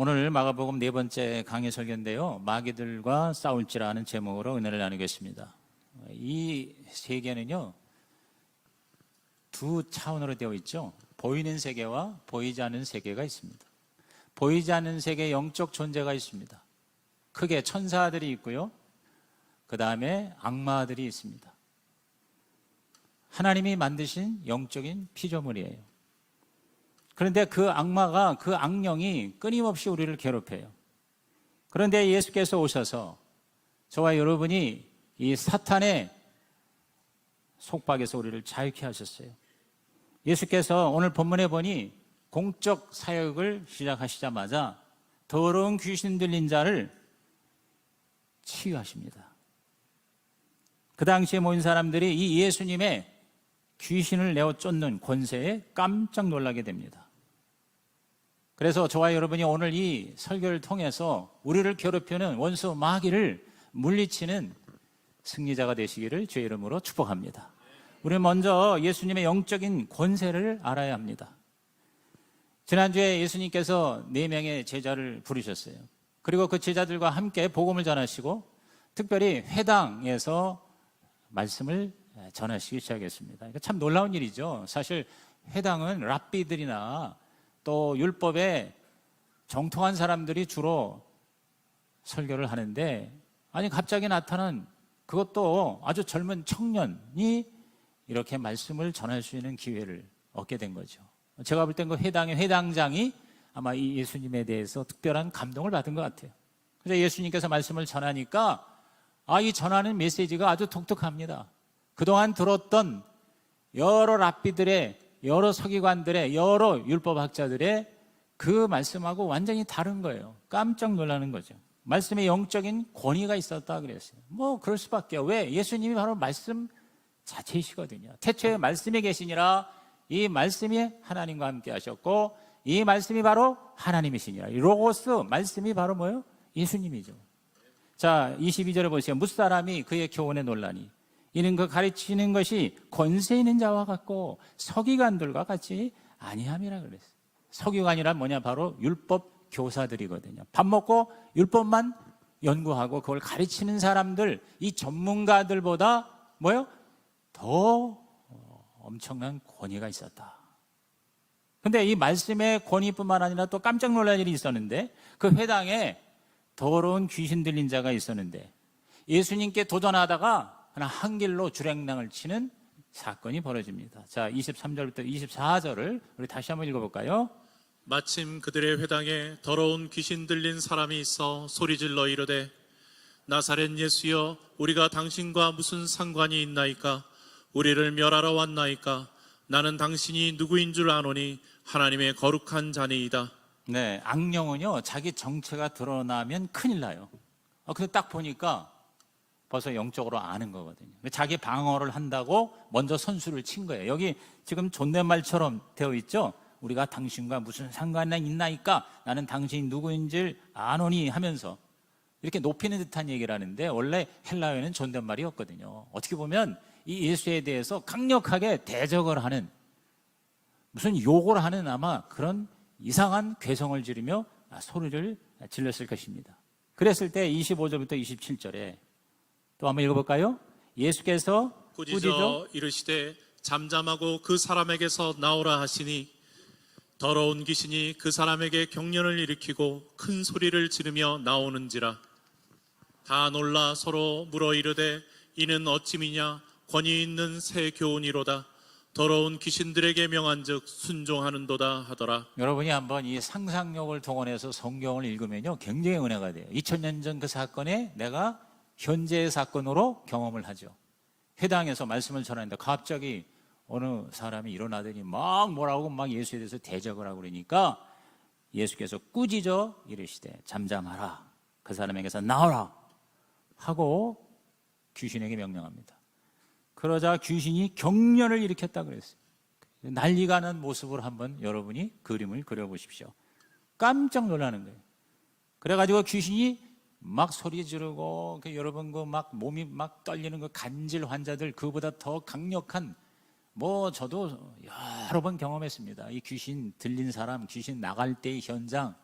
오늘 마가복음 네 번째 강의 설교인데요, 마귀들과 싸울지라는 제목으로 은혜를 나누겠습니다. 이 세계는요 두 차원으로 되어 있죠. 보이는 세계와 보이지 않는 세계가 있습니다. 보이지 않는 세계에 영적 존재가 있습니다. 크게 천사들이 있고요, 그 다음에 악마들이 있습니다. 하나님이 만드신 영적인 피조물이에요. 그런데 그 악마가, 그 악령이 끊임없이 우리를 괴롭혀요. 그런데 예수께서 오셔서 저와 여러분이 이 사탄의 속박에서 우리를 자유케 하셨어요. 예수께서 오늘 본문에 보니 공적 사역을 시작하시자마자 더러운 귀신 들린 자를 치유하십니다. 그 당시에 모인 사람들이 이 예수님의 귀신을 내어 쫓는 권세에 깜짝 놀라게 됩니다. 그래서 저와 여러분이 오늘 이 설교를 통해서 우리를 괴롭히는 원수 마귀를 물리치는 승리자가 되시기를 주의 이름으로 축복합니다. 우리는 먼저 예수님의 영적인 권세를 알아야 합니다. 지난주에 예수님께서 4명의 제자를 부르셨어요. 그리고 그 제자들과 함께 복음을 전하시고 특별히 회당에서 말씀을 전하시기 시작했습니다. 참 놀라운 일이죠. 사실 회당은 랍비들이나 또 율법에 정통한 사람들이 주로 설교를 하는데, 아니 갑자기 나타난 그것도 아주 젊은 청년이 이렇게 말씀을 전할 수 있는 기회를 얻게 된 거죠. 제가 볼 땐 그 회당의 회당장이 아마 이 예수님에 대해서 특별한 감동을 받은 것 같아요. 그래서 예수님께서 말씀을 전하니까 이 전하는 메시지가 아주 독특합니다. 그동안 들었던 여러 랍비들의, 여러 서기관들의, 여러 율법학자들의 그 말씀하고 완전히 다른 거예요. 깜짝 놀라는 거죠. 말씀에 영적인 권위가 있었다 그랬어요. 그럴 수밖에요. 왜? 예수님이 바로 말씀 자체이시거든요. 태초에 말씀이 계시니라. 이 말씀이 하나님과 함께 하셨고 이 말씀이 바로 하나님이시니라. 이 로고스 말씀이 바로 뭐예요? 예수님이죠. 자, 22절에 보세요. 무사람이 그의 교훈에 놀라니 이는 그 가르치는 것이 권세 있는 자와 같고 서기관들과 같이 아니함이라 그랬어요. 서기관이란 뭐냐? 바로 율법 교사들이거든요. 밥 먹고 율법만 연구하고 그걸 가르치는 사람들, 이 전문가들보다 뭐예요? 더 엄청난 권위가 있었다. 근데 이 말씀의 권위뿐만 아니라 또 깜짝 놀랄 일이 있었는데, 그 회당에 더러운 귀신 들린 자가 있었는데 예수님께 도전하다가 하나 한 길로 주랭랑을 치는 사건이 벌어집니다. 자, 23절부터 24절을 우리 다시 한번 읽어볼까요? 마침 그들의 회당에 더러운 귀신 들린 사람이 있어 소리질러 이르되 나사렛 예수여, 우리가 당신과 무슨 상관이 있나이까? 우리를 멸하러 왔나이까? 나는 당신이 누구인 줄 아노니 하나님의 거룩한 자니이다. 네, 악령은요 자기 정체가 드러나면 큰일 나요. 근데 딱 보니까 벌써 영적으로 아는 거거든요. 자기 방어를 한다고 먼저 선수를 친 거예요. 여기 지금 존댓말처럼 되어 있죠. 우리가 당신과 무슨 상관이 있나이까? 나는 당신이 누구인지 아노니 하면서 이렇게 높이는 듯한 얘기를 하는데, 원래 헬라어에는 존댓말이었거든요. 어떻게 보면 이 예수에 대해서 강력하게 대적을 하는, 무슨 욕을 하는 아마 그런 이상한 괴성을 지르며 소리를 질렀을 것입니다. 그랬을 때 25절부터 27절에 또 한번 읽어볼까요? 예수께서 꾸짖어 이르시되 잠잠하고 그 사람에게서 나오라 하시니 더러운 귀신이 그 사람에게 경련을 일으키고 큰 소리를 지르며 나오는지라. 다 놀라 서로 물어 이르되 이는 어찌미냐? 권위 있는 새 교훈이로다. 더러운 귀신들에게 명한즉 순종하는도다 하더라. 여러분이 한번 이 상상력을 동원해서 성경을 읽으면요 굉장히 은혜가 돼요. 2000년 전 그 사건에 내가 현재의 사건으로 경험을 하죠. 회당에서 말씀을 전하는데 갑자기 어느 사람이 일어나더니 막 뭐라고 막 예수에 대해서 대적을 하고 그러니까 예수께서 꾸짖어 이르시되 잠잠하라, 그 사람에게서 나오라 하고 귀신에게 명령합니다. 그러자 귀신이 경련을 일으켰다 그랬어요. 난리가 난 모습을 한번 여러분이 그림을 그려보십시오. 깜짝 놀라는 거예요. 그래가지고 귀신이 막 소리 지르고, 여러분 그 막 몸이 막 떨리는 그 간질 환자들, 그보다 더 강력한, 저도 여러 번 경험했습니다. 이 귀신 들린 사람, 귀신 나갈 때의 현장,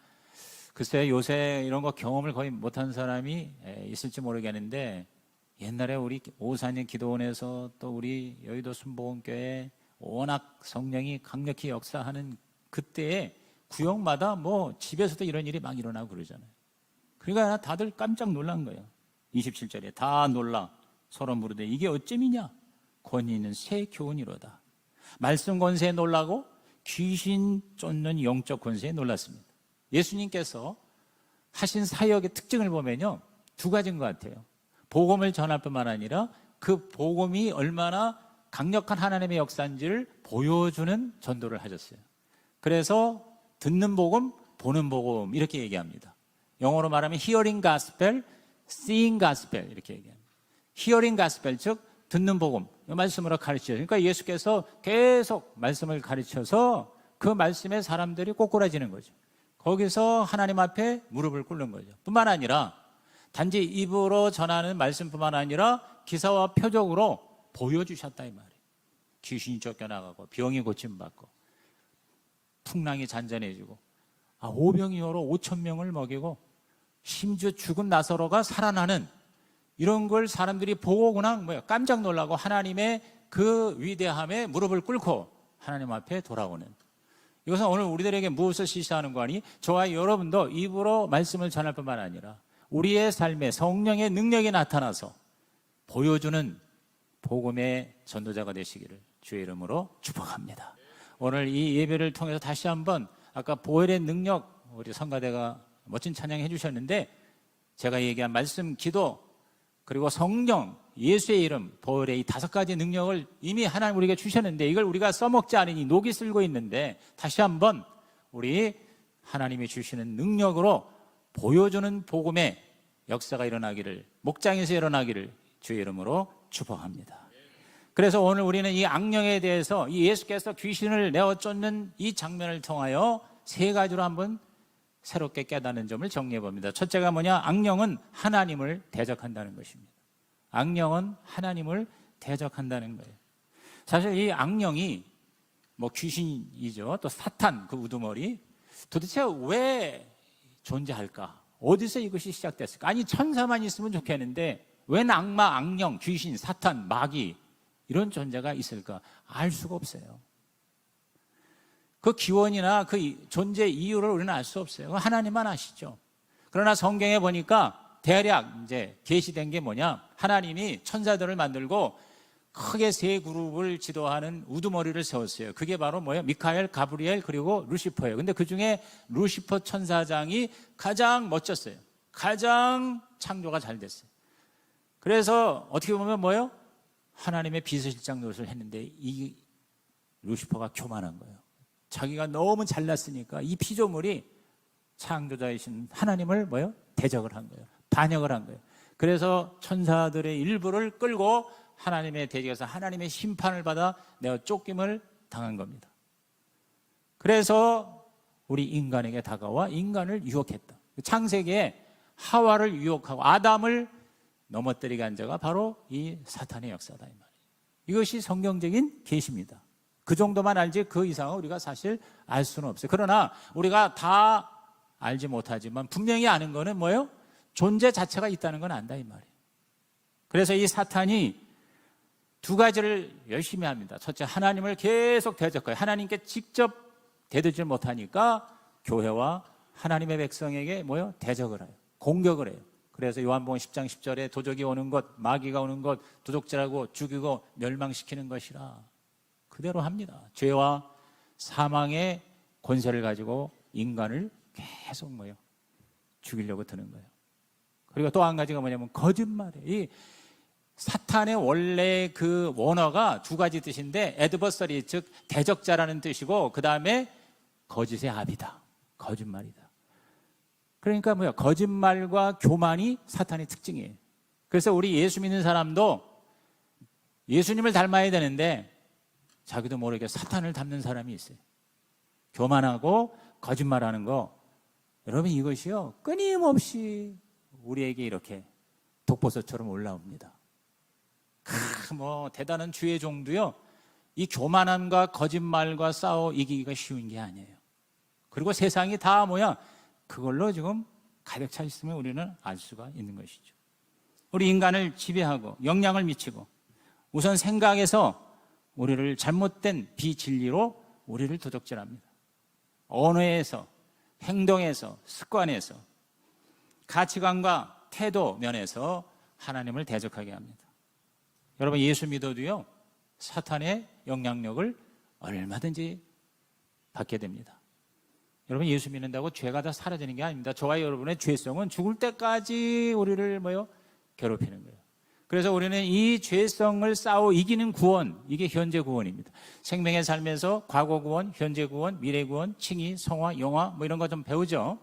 글쎄 요새 이런 거 경험을 거의 못한 사람이 있을지 모르겠는데, 옛날에 우리 오산인 기도원에서 또 우리 여의도 순복음교회 워낙 성령이 강력히 역사하는 그때에 구역마다 뭐 집에서도 이런 일이 막 일어나고 그러잖아요. 그러니까 다들 깜짝 놀란 거예요. 27절에 다 놀라 서로 물으되 이게 어찌미냐? 권위 있는 새 교훈이로다. 말씀 권세에 놀라고 귀신 쫓는 영적 권세에 놀랐습니다. 예수님께서 하신 사역의 특징을 보면요, 두 가지인 것 같아요. 복음을 전할 뿐만 아니라 그 복음이 얼마나 강력한 하나님의 역사인지를 보여주는 전도를 하셨어요. 그래서 듣는 복음, 보는 복음 이렇게 얘기합니다. 영어로 말하면 hearing gospel, seeing gospel 이렇게 얘기합니다. hearing gospel, 즉 듣는 복음, 말씀으로 가르쳐요. 그러니까 예수께서 계속 말씀을 가르쳐서 그 말씀에 사람들이 꼬꾸라지는 거죠. 거기서 하나님 앞에 무릎을 꿇는 거죠. 뿐만 아니라 단지 입으로 전하는 말씀뿐만 아니라 기사와 표적으로 보여주셨다 이 말이에요. 귀신이 쫓겨나가고 병이 고침받고 풍랑이 잔잔해지고 오병이어로 5,000명을 먹이고 심지어 죽은 나사로가 살아나는 이런 걸 사람들이 보고 그냥 깜짝 놀라고 하나님의 그 위대함에 무릎을 꿇고 하나님 앞에 돌아오는, 이것은 오늘 우리들에게 무엇을 시사하는 거니? 저와 여러분도 입으로 말씀을 전할 뿐만 아니라 우리의 삶에 성령의 능력이 나타나서 보여주는 복음의 전도자가 되시기를 주의 이름으로 축복합니다. 오늘 이 예배를 통해서 다시 한번 아까 보혈의 능력, 우리 성가대가 멋진 찬양 해주셨는데, 제가 얘기한 말씀, 기도, 그리고 성령, 예수의 이름, 보혈의 이 5가지 능력을 이미 하나님 우리에게 주셨는데 이걸 우리가 써먹지 않으니 녹이 슬고 있는데, 다시 한번 우리 하나님이 주시는 능력으로 보여주는 복음의 역사가 일어나기를, 목장에서 일어나기를 주의 이름으로 축복합니다. 그래서 오늘 우리는 이 악령에 대해서 이 예수께서 귀신을 내어 쫓는 이 장면을 통하여 3가지로 한번 새롭게 깨닫는 점을 정리해 봅니다. 첫째가 뭐냐? 악령은 하나님을 대적한다는 것입니다. 악령은 하나님을 대적한다는 거예요. 사실 이 악령이 뭐 귀신이죠. 또 사탄, 그 우두머리, 도대체 왜 존재할까? 어디서 이것이 시작됐을까? 아니 천사만 있으면 좋겠는데 웬 악마, 악령, 귀신, 사탄, 마귀 이런 존재가 있을까? 알 수가 없어요. 그 기원이나 그 존재 이유를 우리는 알 수 없어요. 하나님만 아시죠. 그러나 성경에 보니까 대략 이제 계시된 게 뭐냐? 하나님이 천사들을 만들고 크게 3그룹을 지도하는 우두머리를 세웠어요. 그게 바로 뭐예요? 미카엘, 가브리엘, 그리고 루시퍼예요. 근데 그 중에 루시퍼 천사장이 가장 멋졌어요. 가장 창조가 잘 됐어요. 그래서 어떻게 보면 뭐예요? 하나님의 비서실장 노릇을 했는데 이 루시퍼가 교만한 거예요. 자기가 너무 잘났으니까 이 피조물이 창조자이신 하나님을 뭐예요? 대적을 한 거예요. 반역을 한 거예요. 그래서 천사들의 일부를 끌고 하나님의 대적에서 하나님의 심판을 받아 내어 쫓김을 당한 겁니다. 그래서 우리 인간에게 다가와 인간을 유혹했다. 창세기에 하와를 유혹하고 아담을 넘어뜨리게 한 자가 바로 이 사탄의 역사다 이 말이에요. 이것이 성경적인 계시입니다. 그 정도만 알지 그 이상은 우리가 사실 알 수는 없어요. 그러나 우리가 다 알지 못하지만 분명히 아는 거는 뭐예요? 존재 자체가 있다는 건 안다 이 말이에요. 그래서 이 사탄이 2가지를 열심히 합니다. 첫째, 하나님을 계속 대적해요. 하나님께 직접 대들지 못하니까 교회와 하나님의 백성에게 뭐예요? 대적을 해요. 공격을 해요. 그래서 요한복음 10장 10절에 도적이 오는 것, 마귀가 오는 것, 도적질하고 죽이고 멸망시키는 것이라 그대로 합니다. 죄와 사망의 권세를 가지고 인간을 계속 뭐예요? 죽이려고 드는 거예요. 그리고 또 한 가지가 뭐냐면 거짓말이에요. 이 사탄의 원래 그 원어가 2가지 뜻인데 애드버서리, 즉 대적자라는 뜻이고 그 다음에 거짓의 압이다. 거짓말이다. 그러니까 뭐야? 거짓말과 교만이 사탄의 특징이에요. 그래서 우리 예수 믿는 사람도 예수님을 닮아야 되는데 자기도 모르게 사탄을 닮는 사람이 있어요. 교만하고 거짓말하는 거, 여러분 이것이요 끊임없이 우리에게 이렇게 독버섯처럼 올라옵니다. 뭐 대단한 주의 종도요 이 교만함과 거짓말과 싸워 이기기가 쉬운 게 아니에요. 그리고 세상이 다 뭐야? 그걸로 지금 가득 차 있으면 우리는 알 수가 있는 것이죠. 우리 인간을 지배하고 영향을 미치고 우선 생각에서 우리를 잘못된 비진리로 우리를 도적질합니다. 언어에서, 행동에서, 습관에서, 가치관과 태도 면에서 하나님을 대적하게 합니다. 여러분, 예수 믿어도요, 사탄의 영향력을 얼마든지 받게 됩니다. 여러분, 예수 믿는다고 죄가 다 사라지는 게 아닙니다. 저와 여러분의 죄성은 죽을 때까지 우리를 괴롭히는 거예요. 그래서 우리는 이 죄성을 싸워 이기는 구원, 이게 현재 구원입니다. 생명의 삶에서 과거 구원, 현재 구원, 미래 구원, 칭의, 성화, 영화 이런 거 좀 배우죠.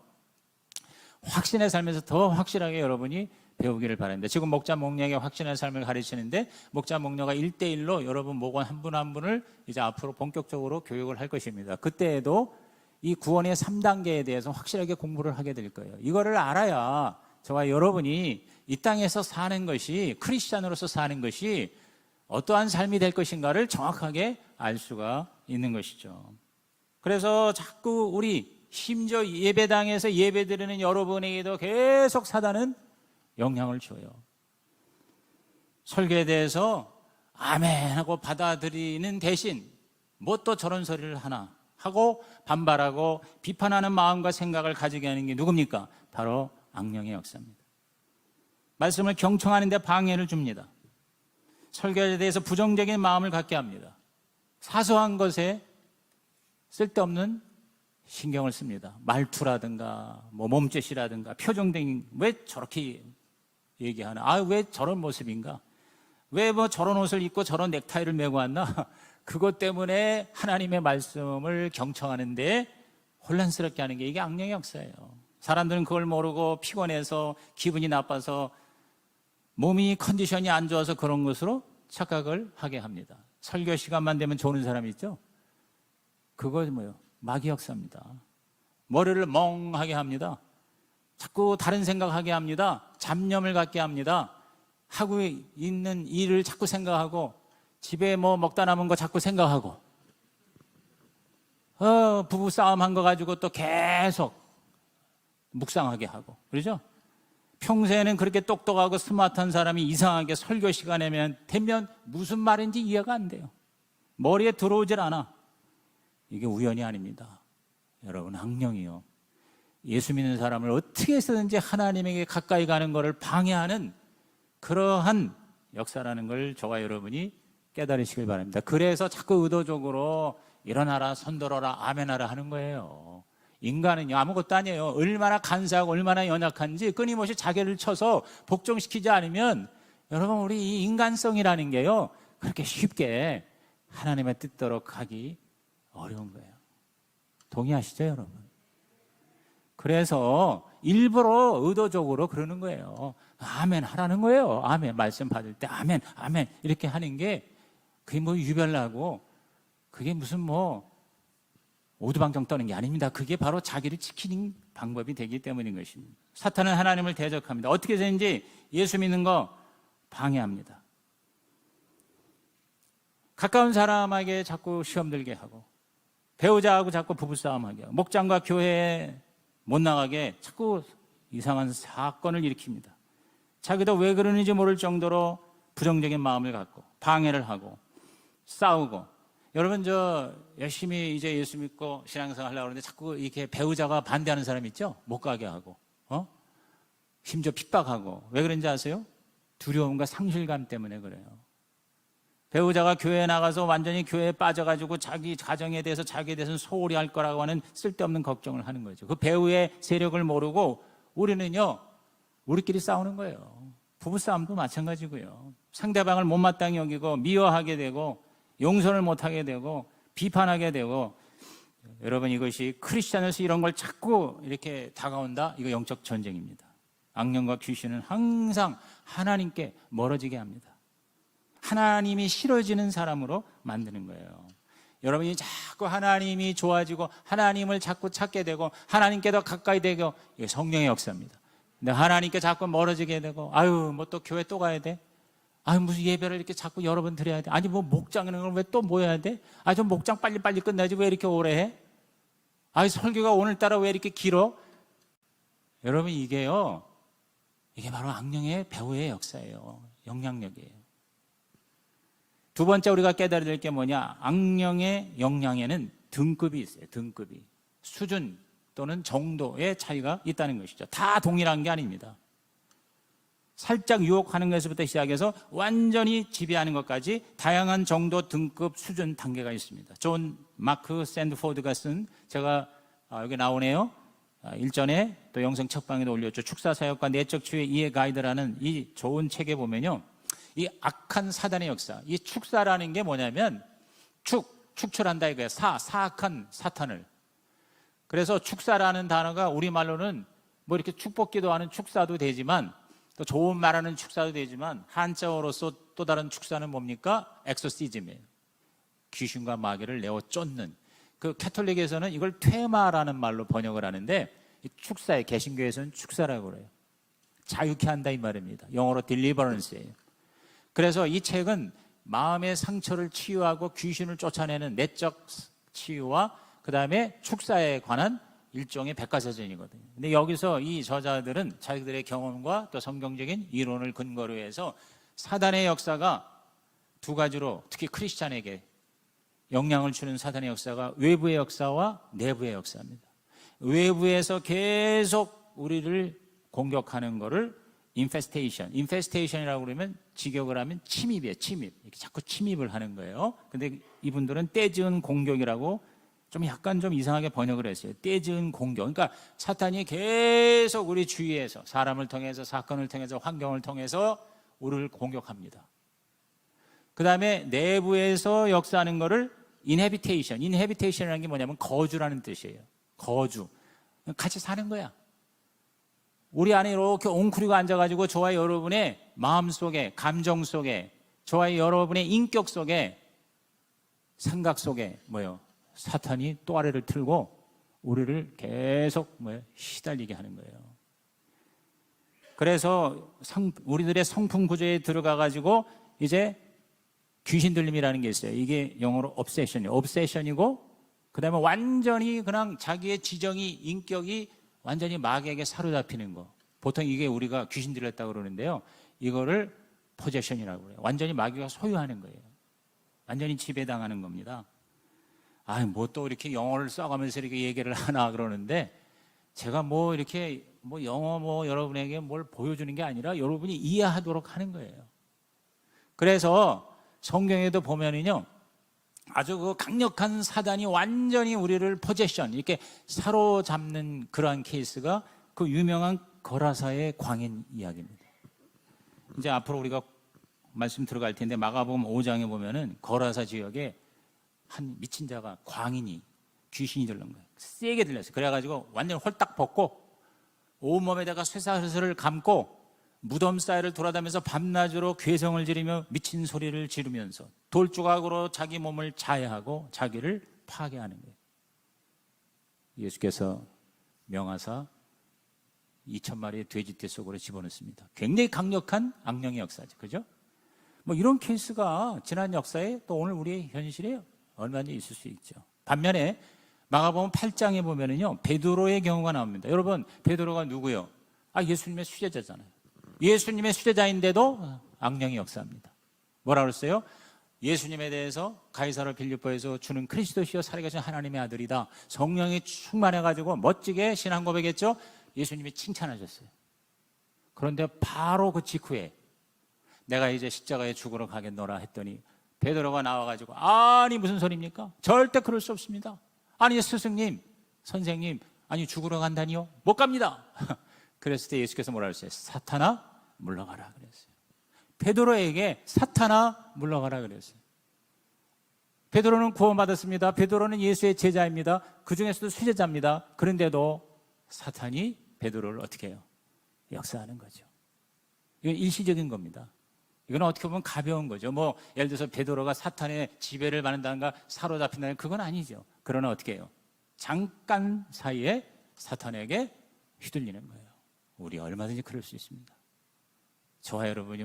확신의 삶에서 더 확실하게 여러분이 배우기를 바랍니다. 지금 목자 목녀에게 확신의 삶을 가르치는데 목자 목녀가 1대1로 여러분 목원 한 분 한 분을 이제 앞으로 본격적으로 교육을 할 것입니다. 그때에도 이 구원의 3단계에 대해서 확실하게 공부를 하게 될 거예요. 이거를 알아야 저와 여러분이 이 땅에서 사는 것이, 크리스찬으로서 사는 것이 어떠한 삶이 될 것인가를 정확하게 알 수가 있는 것이죠. 그래서 자꾸 우리 심지어 예배당에서 예배드리는 여러분에게도 계속 사단은 영향을 줘요. 설교에 대해서 아멘 하고 받아들이는 대신 뭐 또 저런 소리를 하나 하고 반발하고 비판하는 마음과 생각을 가지게 하는 게 누굽니까? 바로 악령의 역사입니다. 말씀을 경청하는 데 방해를 줍니다. 설교에 대해서 부정적인 마음을 갖게 합니다. 사소한 것에 쓸데없는 신경을 씁니다. 말투라든가 몸짓이라든가 표정 등이 왜 저렇게 얘기하나? 왜 저런 모습인가? 왜 저런 옷을 입고 저런 넥타이를 메고 왔나? 그것 때문에 하나님의 말씀을 경청하는데 혼란스럽게 하는 게 이게 악령의 역사예요. 사람들은 그걸 모르고 피곤해서 기분이 나빠서 몸이 컨디션이 안 좋아서 그런 것으로 착각을 하게 합니다. 설교 시간만 되면 조는 사람이 있죠? 그거 마귀 역사입니다. 머리를 멍하게 합니다. 자꾸 다른 생각하게 합니다. 잡념을 갖게 합니다. 하고 있는 일을 자꾸 생각하고 집에 먹다 남은 거 자꾸 생각하고 부부 싸움 한 거 가지고 또 계속 묵상하게 하고 그러죠? 평소에는 그렇게 똑똑하고 스마트한 사람이 이상하게 설교 시간에 되면 무슨 말인지 이해가 안 돼요. 머리에 들어오질 않아. 이게 우연이 아닙니다. 여러분, 악령이요. 예수 믿는 사람을 어떻게 해서든지 하나님에게 가까이 가는 것을 방해하는 그러한 역사라는 걸 저와 여러분이 깨달으시길 바랍니다. 그래서 자꾸 의도적으로 일어나라, 손들어라, 아멘하라 하는 거예요. 인간은요, 아무것도 아니에요. 얼마나 간사하고 얼마나 연약한지 끊임없이 자기를 쳐서 복종시키지 않으면 여러분, 우리 이 인간성이라는 게요, 그렇게 쉽게 하나님의 뜻대로 가기 어려운 거예요. 동의하시죠, 여러분? 그래서 일부러 의도적으로 그러는 거예요. 아멘 하라는 거예요. 아멘. 말씀 받을 때 아멘, 아멘 이렇게 하는 게 그게 유별나고 그게 무슨 오두방정 떠는 게 아닙니다. 그게 바로 자기를 지키는 방법이 되기 때문인 것입니다. 사탄은 하나님을 대적합니다. 어떻게 해서든지 예수 믿는 거 방해합니다. 가까운 사람에게 자꾸 시험 들게 하고 배우자하고 자꾸 부부싸움하게 하고 목장과 교회에 못 나가게 자꾸 이상한 사건을 일으킵니다. 자기도 왜 그러는지 모를 정도로 부정적인 마음을 갖고 방해를 하고 싸우고. 여러분, 열심히 이제 예수 믿고 신앙생활 하려고 하는데 자꾸 이렇게 배우자가 반대하는 사람 있죠? 못 가게 하고 심지어 핍박하고. 왜 그런지 아세요? 두려움과 상실감 때문에 그래요. 배우자가 교회에 나가서 완전히 교회에 빠져가지고 자기 가정에 대해서 자기에 대해서는 소홀히 할 거라고 하는 쓸데없는 걱정을 하는 거죠. 그 배우의 세력을 모르고 우리는요, 우리끼리 싸우는 거예요. 부부싸움도 마찬가지고요. 상대방을 못마땅히 여기고 미워하게 되고 용서를 못하게 되고 비판하게 되고. 여러분, 이것이 크리스찬에서 이런 걸 자꾸 이렇게 다가온다? 이거 영적 전쟁입니다. 악령과 귀신은 항상 하나님께 멀어지게 합니다. 하나님이 싫어지는 사람으로 만드는 거예요. 여러분이 자꾸 하나님이 좋아지고 하나님을 자꾸 찾게 되고 하나님께 더 가까이 되고, 이게 성령의 역사입니다. 근데 하나님께 자꾸 멀어지게 되고, 또 교회 또 가야 돼? 무슨 예배를 이렇게 자꾸 여러 번 드려야 돼? 목장은 걸 왜 또 모여야 돼? 좀 목장 빨리빨리 끝나지 왜 이렇게 오래 해? 설교가 오늘따라 왜 이렇게 길어? 여러분 이게요, 이게 바로 악령의 배후의 역사예요. 영향력이에요. 두 번째 우리가 깨달아야 될 게 뭐냐? 악령의 영향에는 등급이 있어요. 등급이. 수준 또는 정도의 차이가 있다는 것이죠. 다 동일한 게 아닙니다. 살짝 유혹하는 것부터 시작해서 완전히 지배하는 것까지 다양한 정도, 등급, 수준, 단계가 있습니다. 존 마크 샌드포드가 쓴, 제가 여기 나오네요. 일전에 또 영성 책방에도 올렸죠. 축사사역과 내적 치유의 이해 가이드라는 이 좋은 책에 보면요, 이 악한 사단의 역사, 이 축사라는 게 뭐냐면 축출한다 이거예요. 사악한 사탄을. 그래서 축사라는 단어가 우리말로는 뭐 이렇게 축복 기도하는 축사도 되지만, 또 좋은 말하는 축사도 되지만, 한자어로서 또 다른 축사는 뭡니까? 엑소시즘이에요. 귀신과 마귀를 내어 쫓는. 그 캐톨릭에서는 이걸 퇴마라는 말로 번역을 하는데, 이 축사에, 개신교에서는 축사라고 그래요. 자유케 한다 이 말입니다. 영어로 deliverance예요. 그래서 이 책은 마음의 상처를 치유하고 귀신을 쫓아내는 내적 치유와 그 다음에 축사에 관한 일종의 백과사전이거든요. 근데 여기서 이 저자들은 자기들의 경험과 또 성경적인 이론을 근거로 해서 사단의 역사가 두 가지로, 특히 크리스찬에게 영향을 주는 사단의 역사가 외부의 역사와 내부의 역사입니다. 외부에서 계속 우리를 공격하는 거를 인페스테이션이라고 그러면, 직역을 하면 침입이에요. 침입. 이렇게 자꾸 침입을 하는 거예요. 근데 이분들은 떼지은 공격이라고 좀 약간 좀 이상하게 번역을 했어요. 떼지은 공격. 그러니까 사탄이 계속 우리 주위에서, 사람을 통해서, 사건을 통해서, 환경을 통해서 우리를 공격합니다. 그 다음에 내부에서 역사하는 거를 인헤비테이션이라는 게 뭐냐면 거주라는 뜻이에요. 거주. 같이 사는 거야. 우리 안에 이렇게 웅크리고 앉아가지고 저와 여러분의 마음 속에, 감정 속에, 저와 여러분의 인격 속에, 생각 속에 사탄이 또아래를 틀고 우리를 계속 시달리게 하는 거예요. 그래서 우리들의 성품 구조에 들어가가지고 이제 귀신 들림이라는 게 있어요. 이게 영어로 obsession이고, 그 다음에 완전히 그냥 자기의 지정이, 인격이 완전히 마귀에게 사로잡히는 거. 보통 이게 우리가 귀신 들렸다고 그러는데요. 이거를 포제션이라고 그래요. 완전히 마귀가 소유하는 거예요. 완전히 지배당하는 겁니다. 뭐 또 이렇게 영어를 써가면서 이렇게 얘기를 하나 그러는데, 제가 이렇게 영어 여러분에게 뭘 보여주는 게 아니라 여러분이 이해하도록 하는 거예요. 그래서 성경에도 보면은요, 아주 그 강력한 사단이 완전히 우리를 포제션, 이렇게 사로잡는 그러한 케이스가 그 유명한 거라사의 광인 이야기입니다. 이제 앞으로 우리가 말씀 들어갈 텐데, 마가복음 5장에 보면은 거라사 지역에 한 미친 자가, 광인이, 귀신이 들른 거예요. 세게 들렸어요. 그래가지고 완전 홀딱 벗고 온몸에다가 쇠사슬을 감고 무덤 사이를 돌아다니면서 밤낮으로 괴성을 지르며 미친 소리를 지르면서 돌조각으로 자기 몸을 자해하고 자기를 파괴하는 거예요. 예수께서 명하사 2,000마리의 돼지떼 속으로 집어넣습니다. 굉장히 강력한 악령의 역사죠. 그죠? 이런 케이스가 지난 역사에 또 오늘 우리의 현실에 얼마나 있을 수 있죠. 반면에 마가복음 8장에 보면은요, 베드로의 경우가 나옵니다. 여러분, 베드로가 누구요? 예수님의 수제자잖아요. 예수님의 수제자인데도 악령이 역사합니다. 뭐라 그랬어요? 예수님에 대해서 가이사르 빌립보에서 주는 그리스도시요 살아계신 하나님의 아들이다. 성령이 충만해가지고 멋지게 신앙 고백했죠. 예수님이 칭찬하셨어요. 그런데 바로 그 직후에 내가 이제 십자가에 죽으러 가겠노라 했더니 베드로가 나와가지고, 아니 무슨 소리입니까? 절대 그럴 수 없습니다. 아니 스승님, 선생님, 아니 죽으러 간다니요? 못 갑니다. 그랬을 때 예수께서 뭐라 그랬어요? 사탄아 물러가라 그랬어요. 베드로에게 사탄아 물러가라 그랬어요. 베드로는 구원받았습니다. 베드로는 예수의 제자입니다. 그 중에서도 수제자입니다. 그런데도 사탄이 베드로를 어떻게 해요? 역사하는 거죠. 이건 일시적인 겁니다. 이건 어떻게 보면 가벼운 거죠. 예를 들어서 베드로가 사탄의 지배를 받는다든가 사로잡힌다는 그건 아니죠. 그러나 어떻게 해요? 잠깐 사이에 사탄에게 휘둘리는 거예요. 우리 얼마든지 그럴 수 있습니다. 저와 여러분이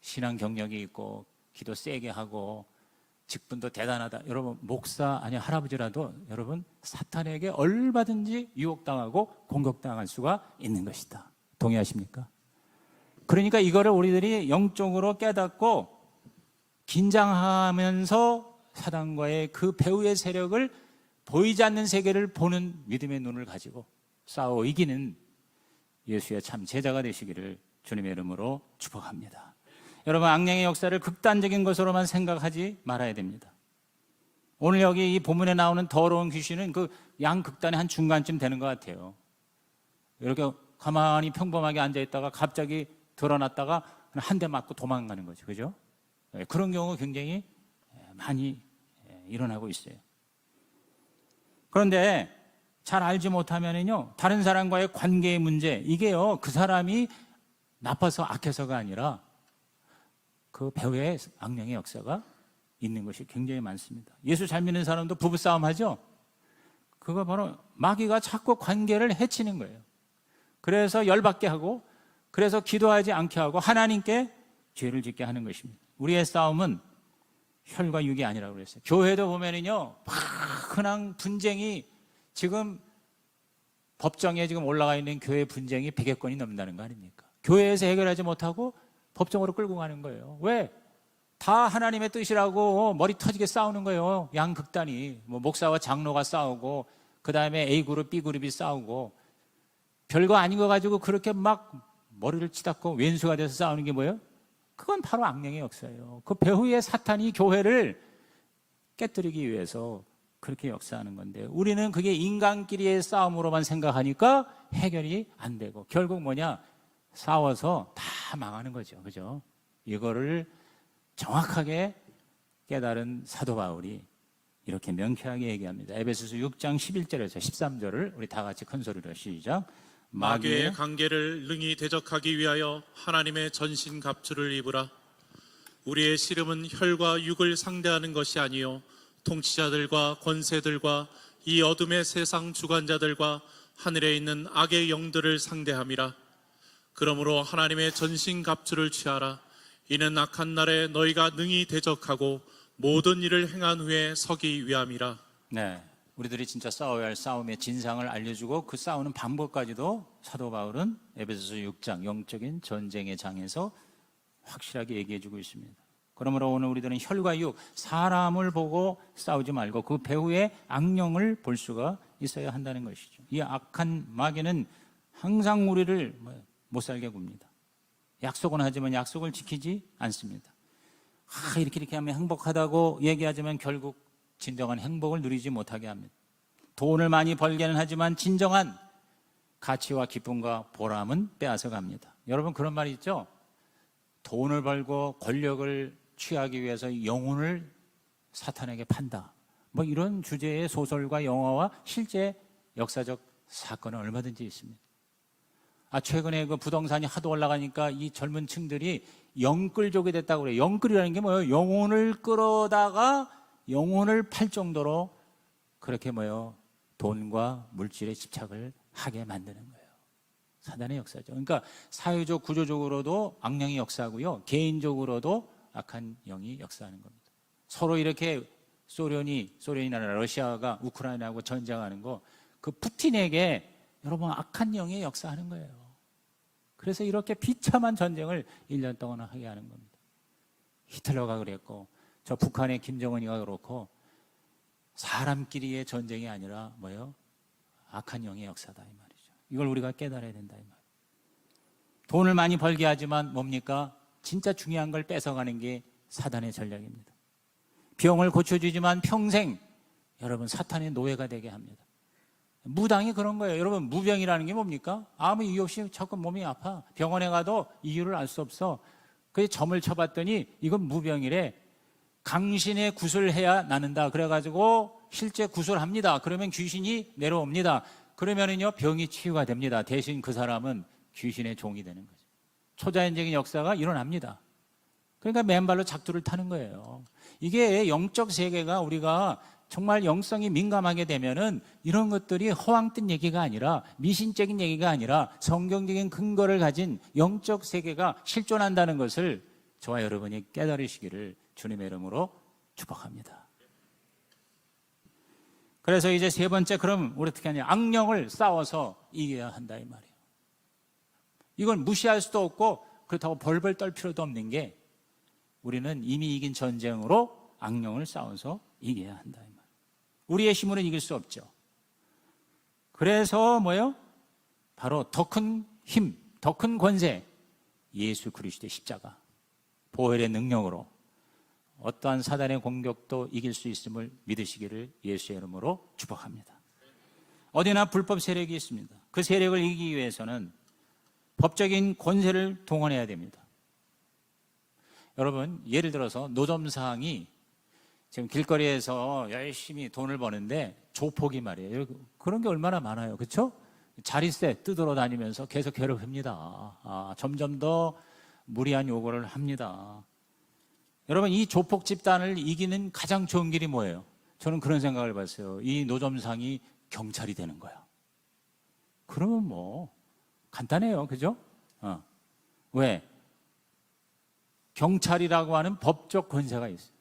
신앙 경력이 있고 기도 세게 하고 직분도 대단하다. 여러분 목사 아니 할아버지라도 여러분 사탄에게 얼마든지 유혹당하고 공격당할 수가 있는 것이다. 동의하십니까? 그러니까 이거를 우리들이 영적으로 깨닫고 긴장하면서 사단과의 그 배후의 세력을 보이지 않는 세계를 보는 믿음의 눈을 가지고 싸워 이기는 예수의 참 제자가 되시기를 주님의 이름으로 축복합니다. 여러분 악령의 역사를 극단적인 것으로만 생각하지 말아야 됩니다. 오늘 여기 이 본문에 나오는 더러운 귀신은 그 양극단의 한 중간쯤 되는 것 같아요. 이렇게 가만히 평범하게 앉아있다가 갑자기 드러났다가 한 대 맞고 도망가는 거죠. 그죠? 그런 경우가 굉장히 많이 일어나고 있어요. 그런데 잘 알지 못하면은요, 다른 사람과의 관계의 문제, 이게요, 그 사람이 나빠서 악해서가 아니라 그 배후에 악령의 역사가 있는 것이 굉장히 많습니다. 예수 잘 믿는 사람도 부부싸움 하죠? 그거 바로 마귀가 자꾸 관계를 해치는 거예요. 그래서 열받게 하고, 그래서 기도하지 않게 하고 하나님께 죄를 짓게 하는 것입니다. 우리의 싸움은 혈과 육이 아니라고 그랬어요. 교회도 보면은요, 흔한 분쟁이 지금 법정에 지금 올라가 있는 교회 분쟁이 100여 건이 넘는다는 거 아닙니까? 교회에서 해결하지 못하고 법정으로 끌고 가는 거예요. 왜? 다 하나님의 뜻이라고 머리 터지게 싸우는 거예요. 양극단이. 목사와 장로가 싸우고, 그 다음에 A그룹, B그룹이 싸우고, 별거 아닌 거 가지고 그렇게 막 머리를 치닫고 왼수가 돼서 싸우는 게 뭐예요? 그건 바로 악령의 역사예요. 그 배후의 사탄이 교회를 깨뜨리기 위해서 그렇게 역사하는 건데, 우리는 그게 인간끼리의 싸움으로만 생각하니까 해결이 안 되고 결국 뭐냐? 싸워서 다 망하는 거죠. 그죠? 이거를 정확하게 깨달은 사도 바울이 이렇게 명쾌하게 얘기합니다. 에베소서 6장 11절에서 13절을 우리 다 같이 큰 소리로 시작. 마귀의 관계를 능히 대적하기 위하여 하나님의 전신 갑주를 입으라. 우리의 씨름은 혈과 육을 상대하는 것이 아니요 통치자들과 권세들과 이 어둠의 세상 주관자들과 하늘에 있는 악의 영들을 상대함이라. 그러므로 하나님의 전신 갑주를 취하라. 이는 악한 날에 너희가 능히 대적하고 모든 일을 행한 후에 서기 위함이라. 네, 우리들이 진짜 싸워야 할 싸움의 진상을 알려주고 그 싸우는 방법까지도 사도 바울은 에베소서 6장 영적인 전쟁의 장에서 확실하게 얘기해주고 있습니다. 그러므로 오늘 우리들은 혈과 육, 사람을 보고 싸우지 말고 그 배후의 악령을 볼 수가 있어야 한다는 것이죠. 이 악한 마귀는 항상 우리를 못 살게 굽니다. 약속은 하지만 약속을 지키지 않습니다. 이렇게 하면 행복하다고 얘기하지만 결국 진정한 행복을 누리지 못하게 합니다. 돈을 많이 벌게는 하지만 진정한 가치와 기쁨과 보람은 빼앗아 갑니다. 여러분 그런 말이 있죠? 돈을 벌고 권력을 취하기 위해서 영혼을 사탄에게 판다. 이런 주제의 소설과 영화와 실제 역사적 사건은 얼마든지 있습니다. 최근에 그 부동산이 하도 올라가니까 이 젊은 층들이 영끌족이 됐다고 그래요. 영끌이라는 게 뭐예요? 영혼을 끌어다가 영혼을 팔 정도로 그렇게 돈과 물질에 집착을 하게 만드는 거예요. 사단의 역사죠. 그러니까 사회적 구조적으로도 악령이 역사하고요, 개인적으로도 악한 영이 역사하는 겁니다. 서로 이렇게 소련이나 러시아가 우크라이나하고 전쟁하는 거, 그 푸틴에게 여러분 악한 영이 역사하는 거예요. 그래서 이렇게 비참한 전쟁을 1년 동안 하게 하는 겁니다. 히틀러가 그랬고, 저 북한의 김정은이가 그렇고, 사람끼리의 전쟁이 아니라 악한 영의 역사다 이 말이죠. 이걸 우리가 깨달아야 된다 이 말이에요. 돈을 많이 벌게 하지만 뭡니까? 진짜 중요한 걸 뺏어가는 게 사단의 전략입니다. 병을 고쳐주지만 평생 여러분 사탄의 노예가 되게 합니다. 무당이 그런 거예요. 여러분 무병이라는 게 뭡니까? 아무 이유 없이 자꾸 몸이 아파. 병원에 가도 이유를 알 수 없어. 그래서 점을 쳐봤더니 이건 무병이래. 강신의 굿을 해야 나는다. 그래가지고 실제 굿을 합니다. 그러면 귀신이 내려옵니다. 그러면은요 병이 치유가 됩니다. 대신 그 사람은 귀신의 종이 되는 거죠. 초자연적인 역사가 일어납니다. 그러니까 맨발로 작두를 타는 거예요. 이게 영적 세계가 우리가 정말 영성이 민감하게 되면은 이런 것들이 허황된 얘기가 아니라 미신적인 얘기가 아니라 성경적인 근거를 가진 영적 세계가 실존한다는 것을 저와 여러분이 깨달으시기를 주님의 이름으로 축복합니다. 그래서 이제 세 번째, 그럼 우리 어떻게 하냐? 악령을 싸워서 이겨야 한다 이 말이에요. 이건 무시할 수도 없고 그렇다고 벌벌 떨 필요도 없는 게, 우리는 이미 이긴 전쟁으로 악령을 싸워서 이겨야 한다 이 말이에요. 우리의 힘으로는 이길 수 없죠. 그래서 뭐예요? 바로 더 큰 힘, 더 큰 권세, 예수 그리스도의 십자가, 보혈의 능력으로 어떠한 사단의 공격도 이길 수 있음을 믿으시기를 예수의 이름으로 축복합니다. 어디나 불법 세력이 있습니다. 그 세력을 이기기 위해서는 법적인 권세를 동원해야 됩니다. 여러분, 예를 들어서 노점상이 지금 길거리에서 열심히 돈을 버는데 조폭이 말이에요. 그런 게 얼마나 많아요. 그렇죠? 자릿세 뜯으러 다니면서 계속 괴롭힙니다. 점점 더 무리한 요구를 합니다. 여러분, 이 조폭 집단을 이기는 가장 좋은 길이 뭐예요? 저는 그런 생각을 봤어요. 이 노점상이 경찰이 되는 거야. 그러면 뭐 간단해요. 그죠? 왜? 경찰이라고 하는 법적 권세가 있어요.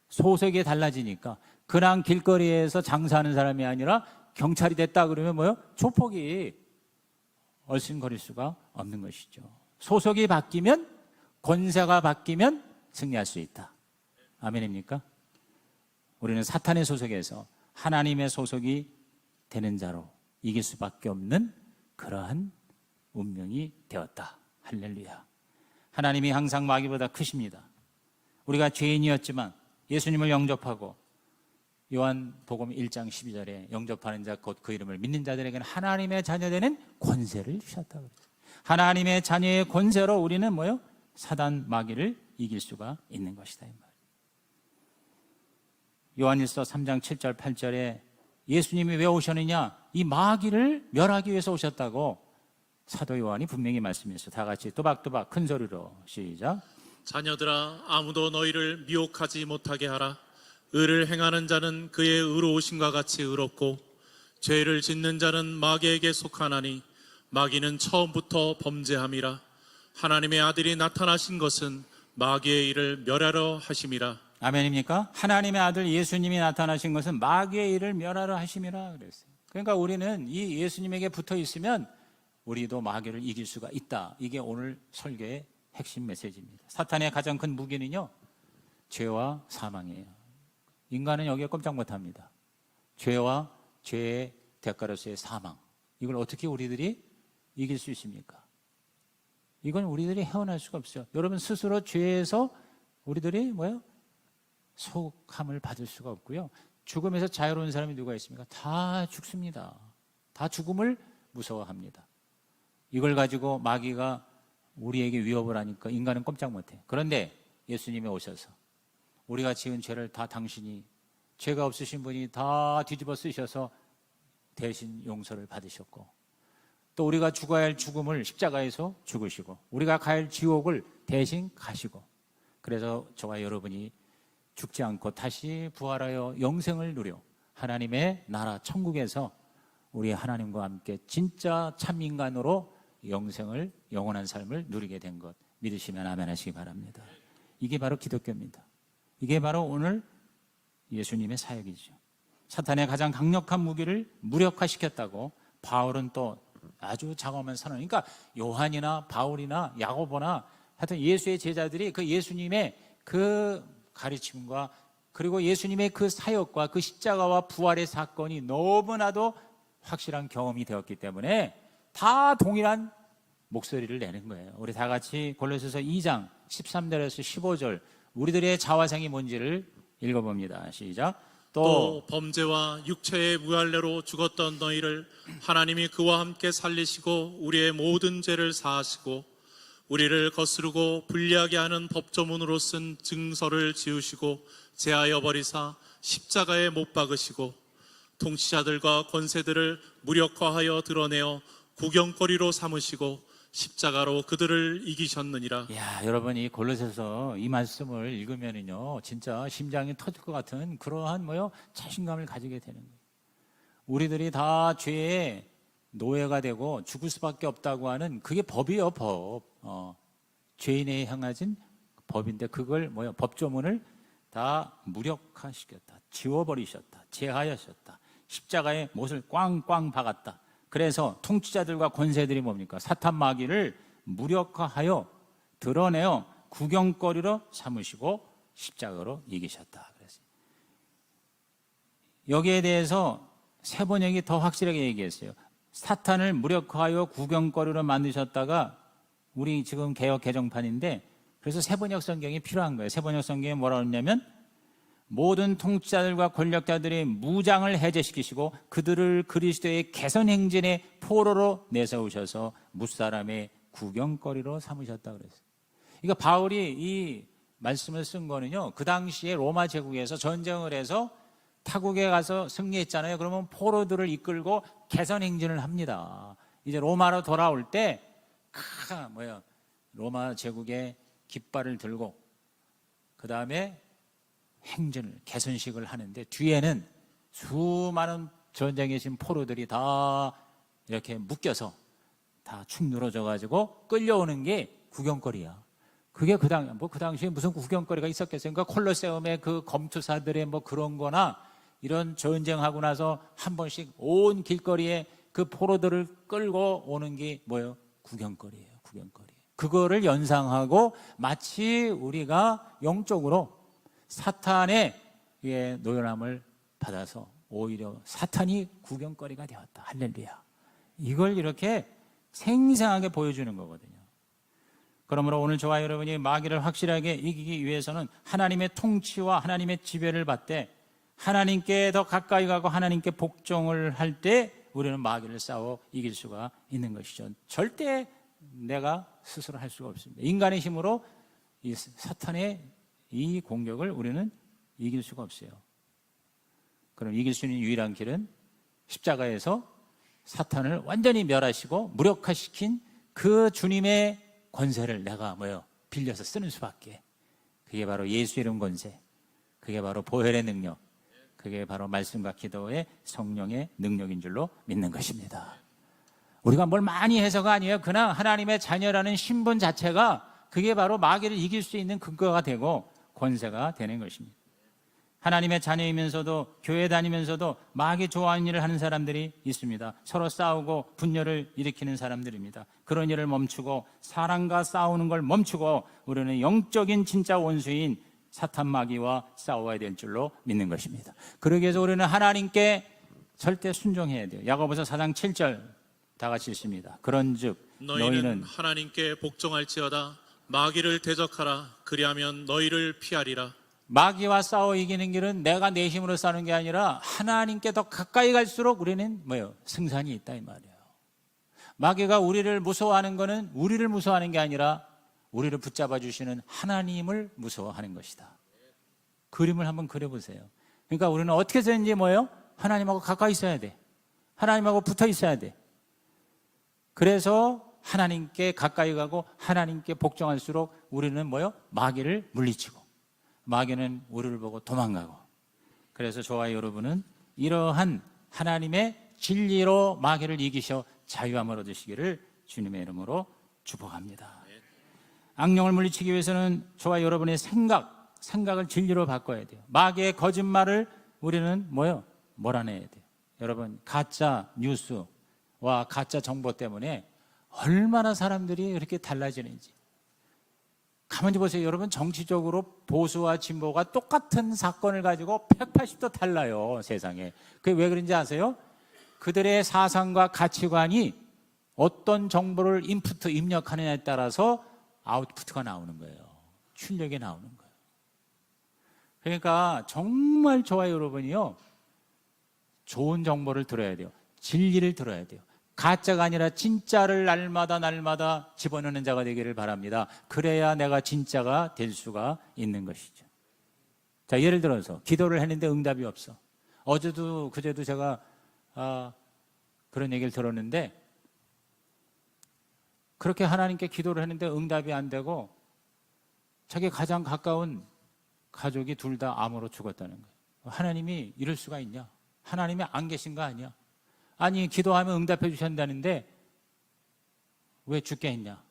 소속이 달라지니까 그냥 길거리에서 장사하는 사람이 아니라 경찰이 됐다 그러면 뭐요? 조폭이 얼씬거릴 수가 없는 것이죠. 소속이 바뀌면, 권세가 바뀌면 승리할 수 있다. 아멘입니까? 우리는 사탄의 소속에서 하나님의 소속이 되는 자로 이길 수밖에 없는 그러한 운명이 되었다. 할렐루야. 하나님이 항상 마귀보다 크십니다. 우리가 죄인이었지만 예수님을 영접하고 요한복음 1장 12절에 영접하는 자 곧 그 이름을 믿는 자들에게는 하나님의 자녀되는 권세를 주셨다고 그래요. 하나님의 자녀의 권세로 우리는 뭐요? 사단 마귀를 이길 수가 있는 것이다 이 말. 요한일서 3장 7절 8절에 예수님이 왜 오셨느냐? 이 마귀를 멸하기 위해서 오셨다고 사도 요한이 분명히 말씀했어요. 다 같이 또박또박 큰 소리로 시작. 자녀들아, 아무도 너희를 미혹하지 못하게 하라. 의를 행하는 자는 그의 의로우심과 같이 의롭고 죄를 짓는 자는 마귀에게 속하나니 마귀는 처음부터 범죄함이라. 하나님의 아들이 나타나신 것은 마귀의 일을 멸하러 하심이라. 아멘입니까? 하나님의 아들 예수님이 나타나신 것은 마귀의 일을 멸하러 하심이라 그랬어요. 그러니까 우리는 이 예수님에게 붙어 있으면 우리도 마귀를 이길 수가 있다. 이게 오늘 설교의 핵심 메시지입니다. 사탄의 가장 큰 무기는요, 죄와 사망이에요. 인간은 여기에 꼼짝 못합니다. 죄와 죄의 대가로서의 사망, 이걸 어떻게 우리들이 이길 수 있습니까? 이건 우리들이 헤어날 수가 없어요. 여러분, 스스로 죄에서 우리들이 뭐예요? 속함을 받을 수가 없고요. 죽음에서 자유로운 사람이 누가 있습니까? 다 죽습니다. 다 죽음을 무서워합니다. 이걸 가지고 마귀가 우리에게 위협을 하니까 인간은 꼼짝 못해요. 그런데 예수님이 오셔서 우리가 지은 죄를 다 당신이, 죄가 없으신 분이 다 뒤집어 쓰셔서 대신 용서를 받으셨고, 또 우리가 죽어야 할 죽음을 십자가에서 죽으시고 우리가 갈 지옥을 대신 가시고, 그래서 저와 여러분이 죽지 않고 다시 부활하여 영생을 누려 하나님의 나라 천국에서 우리 하나님과 함께 진짜 참인간으로 영생을, 영원한 삶을 누리게 된 것 믿으시면 아멘 하시기 바랍니다. 이게 바로 기독교입니다. 이게 바로 오늘 예수님의 사역이죠. 사탄의 가장 강력한 무기를 무력화시켰다고 바울은 또 아주 장엄한 선언. 그러니까 요한이나 바울이나 야고보나 하여튼 예수의 제자들이 그 예수님의 그 가르침과 그리고 예수님의 그 사역과 그 십자가와 부활의 사건이 너무나도 확실한 경험이 되었기 때문에 다 동일한 목소리를 내는 거예요. 우리 다 같이 골로새서 2장 13절에서 15절 우리들의 자화상이 뭔지를 읽어봅니다. 시작. 또 범죄와 육체의 무할례로 죽었던 너희를 하나님이 그와 함께 살리시고 우리의 모든 죄를 사하시고 우리를 거스르고 불리하게 하는 법조문으로 쓴 증서를 지우시고 제하여 버리사 십자가에 못 박으시고 통치자들과 권세들을 무력화하여 드러내어 구경거리로 삼으시고 십자가로 그들을 이기셨느니라. 야, 여러분, 이 골로새서 이 말씀을 읽으면은요, 진짜 심장이 터질 것 같은 그러한 자신감을 가지게 되는 거예요. 우리들이 다 죄의 노예가 되고 죽을 수밖에 없다고 하는 그게 법이에요, 법. 죄인에 향하진 법인데 그걸 법조문을 다 무력화시켰다. 지워버리셨다. 제하였었다. 십자가에 못을 꽝꽝 박았다. 그래서 통치자들과 권세들이 뭡니까? 사탄 마귀를 무력화하여 드러내어 구경거리로 삼으시고 십자가로 이기셨다. 그래서 여기에 대해서 새 번역이 더 확실하게 얘기했어요. 사탄을 무력화하여 구경거리로 만드셨다가 우리 지금 개역 개정판인데 그래서 새 번역 성경이 필요한 거예요. 새 번역 성경에 뭐라고 했냐면 모든 통치자들과 권력자들의 무장을 해제시키시고 그들을 그리스도의 개선 행진의 포로로 내세우셔서 무사람의 구경거리로 삼으셨다 그랬어요. 그러니까 바울이 이 말씀을 쓴 거는요, 그 당시에 로마 제국에서 전쟁을 해서 타국에 가서 승리했잖아요. 그러면 포로들을 이끌고 개선 행진을 합니다. 이제 로마로 돌아올 때 로마 제국의 깃발을 들고 그 다음에 행진을 개선식을 하는데 뒤에는 수많은 전쟁에 진 포로들이 다 이렇게 묶여서 다 축 늘어져 가지고 끌려오는 게 구경거리야. 그게 그 당시에 무슨 구경거리가 있었겠어요? 그러니까 콜로세움의 그 검투사들의 뭐 그런 거나 이런 전쟁하고 나서 한 번씩 온 길거리에 그 포로들을 끌고 오는 게 뭐예요? 구경거리예요. 구경거리. 그거를 연상하고 마치 우리가 영적으로 사탄의 노연함을 받아서 오히려 사탄이 구경거리가 되었다. 할렐루야. 이걸 이렇게 생생하게 보여주는 거거든요. 그러므로 오늘 저와 여러분이 마귀를 확실하게 이기기 위해서는 하나님의 통치와 하나님의 지배를 받되 하나님께 더 가까이 가고 하나님께 복종을 할 때 우리는 마귀를 싸워 이길 수가 있는 것이죠. 절대 내가 스스로 할 수가 없습니다. 인간의 힘으로 이 사탄의 이 공격을 우리는 이길 수가 없어요. 그럼 이길 수 있는 유일한 길은 십자가에서 사탄을 완전히 멸하시고 무력화시킨 그 주님의 권세를 내가 빌려서 쓰는 수밖에. 그게 바로 예수 이름 권세, 그게 바로 보혈의 능력, 그게 바로 말씀과 기도의 성령의 능력인 줄로 믿는 것입니다. 우리가 뭘 많이 해서가 아니에요. 그냥 하나님의 자녀라는 신분 자체가 그게 바로 마귀를 이길 수 있는 근거가 되고 권세가 되는 것입니다. 하나님의 자녀이면서도 교회 다니면서도 마귀 좋아하는 일을 하는 사람들이 있습니다. 서로 싸우고 분열을 일으키는 사람들입니다. 그런 일을 멈추고 사랑과 싸우는 걸 멈추고 우리는 영적인 진짜 원수인 사탄 마귀와 싸워야 될 줄로 믿는 것입니다. 그러기 위해서 우리는 하나님께 절대 순종해야 돼요. 야고보서 4장 7절 다 같이 읽습니다. 그런즉 너희는 하나님께 복종할지어다. 마귀를 대적하라. 그리하면 너희를 피하리라. 마귀와 싸워 이기는 길은 내가 내 힘으로 싸우는 게 아니라 하나님께 더 가까이 갈수록 우리는 승산이 있다 이 말이에요. 마귀가 우리를 무서워하는 거는 우리를 무서워하는 게 아니라 우리를 붙잡아 주시는 하나님을 무서워하는 것이다. 그림을 한번 그려보세요. 그러니까 우리는 어떻게 해서든지 하나님하고 가까이 있어야 돼. 하나님하고 붙어 있어야 돼. 그래서 하나님께 가까이 가고 하나님께 복종할수록 우리는 마귀를 물리치고 마귀는 우리를 보고 도망가고. 그래서 저와 여러분은 이러한 하나님의 진리로 마귀를 이기셔 자유함을 얻으시기를 주님의 이름으로 축복합니다. 악령을 물리치기 위해서는 저와 여러분의 생각을 진리로 바꿔야 돼요. 마귀의 거짓말을 우리는 몰아내야 돼요. 여러분, 가짜 뉴스와 가짜 정보 때문에 얼마나 사람들이 이렇게 달라지는지 가만히 보세요. 여러분, 정치적으로 보수와 진보가 똑같은 사건을 가지고 180도 달라요, 세상에. 그게 왜 그런지 아세요? 그들의 사상과 가치관이 어떤 정보를 입력하느냐에 따라서 아웃풋가 나오는 거예요. 출력이 나오는 거예요. 그러니까 정말 저와 여러분이요, 좋은 정보를 들어야 돼요. 진리를 들어야 돼요. 가짜가 아니라 진짜를 날마다 집어넣는 자가 되기를 바랍니다. 그래야 내가 진짜가 될 수가 있는 것이죠. 자, 예를 들어서 기도를 했는데 응답이 없어. 어제도 그제도 제가 그런 얘기를 들었는데, 그렇게 하나님께 기도를 했는데 응답이 안 되고 자기 가장 가까운 가족이 둘 다 암으로 죽었다는 거예요. 하나님이 이럴 수가 있냐? 하나님이 안 계신 거 아니야? 아니, 기도하면 응답해 주신다는데 왜 죽게 했냐?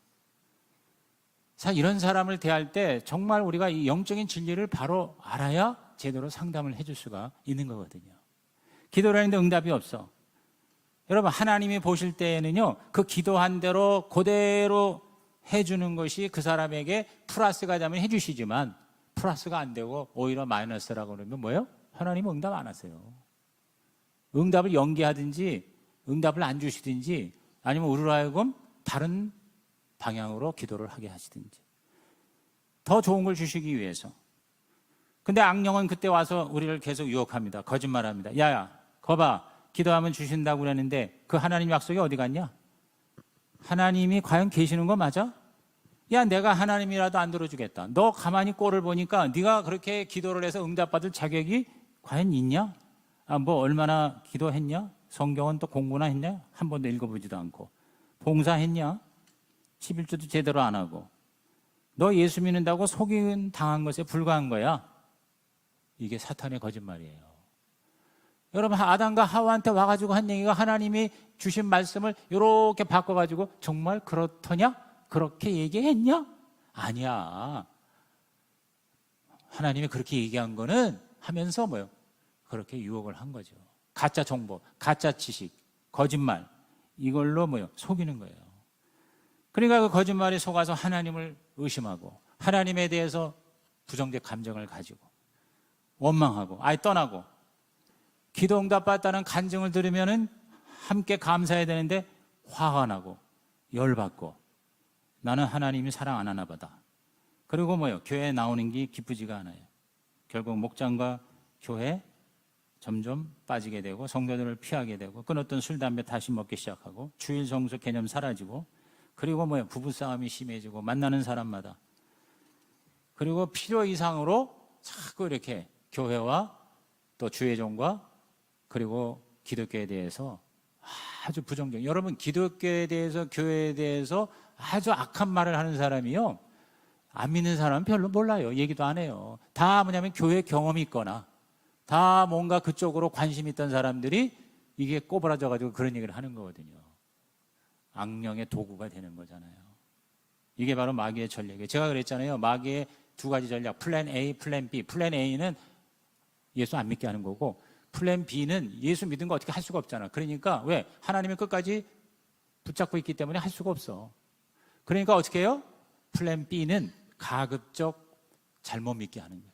자, 이런 사람을 대할 때 정말 우리가 이 영적인 진리를 바로 알아야 제대로 상담을 해줄 수가 있는 거거든요. 기도를 했는데 응답이 없어. 여러분, 하나님이 보실 때에는요, 그 기도한 대로 그대로 해주는 것이 그 사람에게 플러스가 되면 해주시지만 플러스가 안 되고 오히려 마이너스라고 그러면 뭐예요? 하나님은 응답 안 하세요. 응답을 연기하든지 응답을 안 주시든지 아니면 우리로 하여금 다른 방향으로 기도를 하게 하시든지 더 좋은 걸 주시기 위해서. 근데 악령은 그때 와서 우리를 계속 유혹합니다. 거짓말합니다. 야야, 거봐, 기도하면 주신다고 그랬는데 그 하나님 약속이 어디 갔냐? 하나님이 과연 계시는 거 맞아? 야, 내가 하나님이라도 안 들어주겠다. 너 가만히 꼴을 보니까 네가 그렇게 기도를 해서 응답받을 자격이 과연 있냐? 뭐 얼마나 기도했냐? 성경은 또 공부나 했냐? 한 번도 읽어보지도 않고. 봉사했냐? 11조도 제대로 안 하고. 너 예수 믿는다고 속임 당한 것에 불과한 거야. 이게 사탄의 거짓말이에요. 여러분, 아담과 하와한테 와가지고 한 얘기가 하나님이 주신 말씀을 이렇게 바꿔가지고 정말 그렇더냐? 그렇게 얘기했냐? 아니야. 하나님이 그렇게 얘기한 거는 하면서 뭐요? 그렇게 유혹을 한 거죠. 가짜 정보, 가짜 지식, 거짓말, 이걸로 뭐요? 속이는 거예요. 그러니까 그 거짓말에 속아서 하나님을 의심하고 하나님에 대해서 부정적 감정을 가지고 원망하고 아예 떠나고 기도 응답 받았다는 간증을 들으면은 함께 감사해야 되는데 화가 나고 열받고 나는 하나님이 사랑 안 하나 보다. 그리고 뭐요? 교회에 나오는 게 기쁘지가 않아요. 결국 목장과 교회 점점 빠지게 되고 성도들을 피하게 되고 끊었던 술, 담배 다시 먹기 시작하고 주일 성수 개념 사라지고 그리고 뭐요? 부부싸움이 심해지고 만나는 사람마다 그리고 필요 이상으로 자꾸 이렇게 교회와 또 주의종과 그리고 기독교에 대해서 아주 부정적. 여러분, 기독교에 대해서 교회에 대해서 아주 악한 말을 하는 사람이요, 안 믿는 사람은 별로 몰라요. 얘기도 안 해요. 다 뭐냐면 교회 경험이 있거나 다 뭔가 그쪽으로 관심 있던 사람들이 이게 꼬부라져 가지고 그런 얘기를 하는 거거든요. 악령의 도구가 되는 거잖아요. 이게 바로 마귀의 전략이에요. 제가 그랬잖아요. 마귀의 두 가지 전략, 플랜 A, 플랜 B. 플랜 A는 예수 안 믿게 하는 거고 플랜 B는 예수 믿은 거 어떻게 할 수가 없잖아. 그러니까 왜? 하나님이 끝까지 붙잡고 있기 때문에 할 수가 없어. 그러니까 어떻게 해요? 플랜 B는 가급적 잘못 믿게 하는 거예요.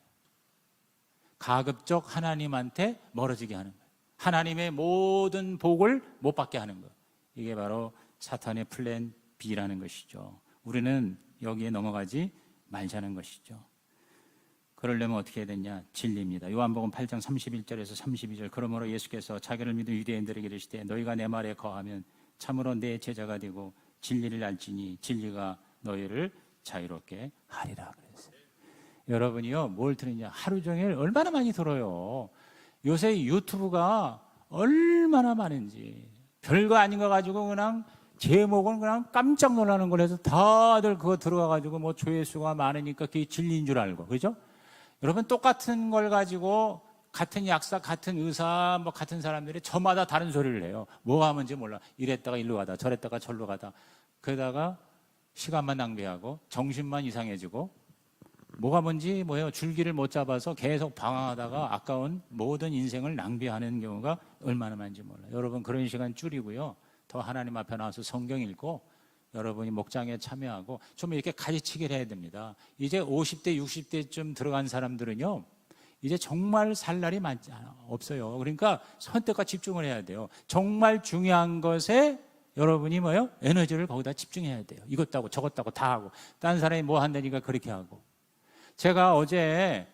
가급적 하나님한테 멀어지게 하는 거예요. 하나님의 모든 복을 못 받게 하는 거예요. 이게 바로 사탄의 플랜 B라는 것이죠. 우리는 여기에 넘어가지 말자는 것이죠. 그러려면 어떻게 해야 되냐? 진리입니다. 요한복음 8장 31절에서 32절. 그러므로 예수께서 자기를 믿은 유대인들에게 이르시되 너희가 내 말에 거하면 참으로 내 제자가 되고 진리를 알지니 진리가 너희를 자유롭게 하리라 그랬어요. 여러분이요, 뭘 들으냐? 하루 종일 얼마나 많이 들어요. 요새 유튜브가 얼마나 많은지. 별거 아닌 거 가지고 그냥 제목은 그냥 깜짝 놀라는 걸 해서 다들 그거 들어가가지고 뭐 조회수가 많으니까 그게 진리인 줄 알고, 그죠? 여러분, 똑같은 걸 가지고 같은 약사, 같은 의사, 뭐 같은 사람들이 저마다 다른 소리를 해요. 뭐 하면지 몰라. 이랬다가 일로 가다, 저랬다가 절로 가다. 그러다가 시간만 낭비하고 정신만 이상해지고 뭐가 뭔지 뭐예요? 줄기를 못 잡아서 계속 방황하다가 아까운 모든 인생을 낭비하는 경우가 얼마나 많은지 몰라요. 여러분, 그런 시간 줄이고요. 더 하나님 앞에 나와서 성경 읽고 여러분이 목장에 참여하고 좀 이렇게 가지치기를 해야 됩니다. 이제 50대, 60대쯤 들어간 사람들은요, 이제 정말 살 날이 많지 없어요. 그러니까 선택과 집중을 해야 돼요. 정말 중요한 것에 여러분이 뭐요? 에너지를 거기다 집중해야 돼요. 이것도 하고 저것도 하고 다 하고. 다른 사람이 뭐 한다니까 그렇게 하고. 제가 어제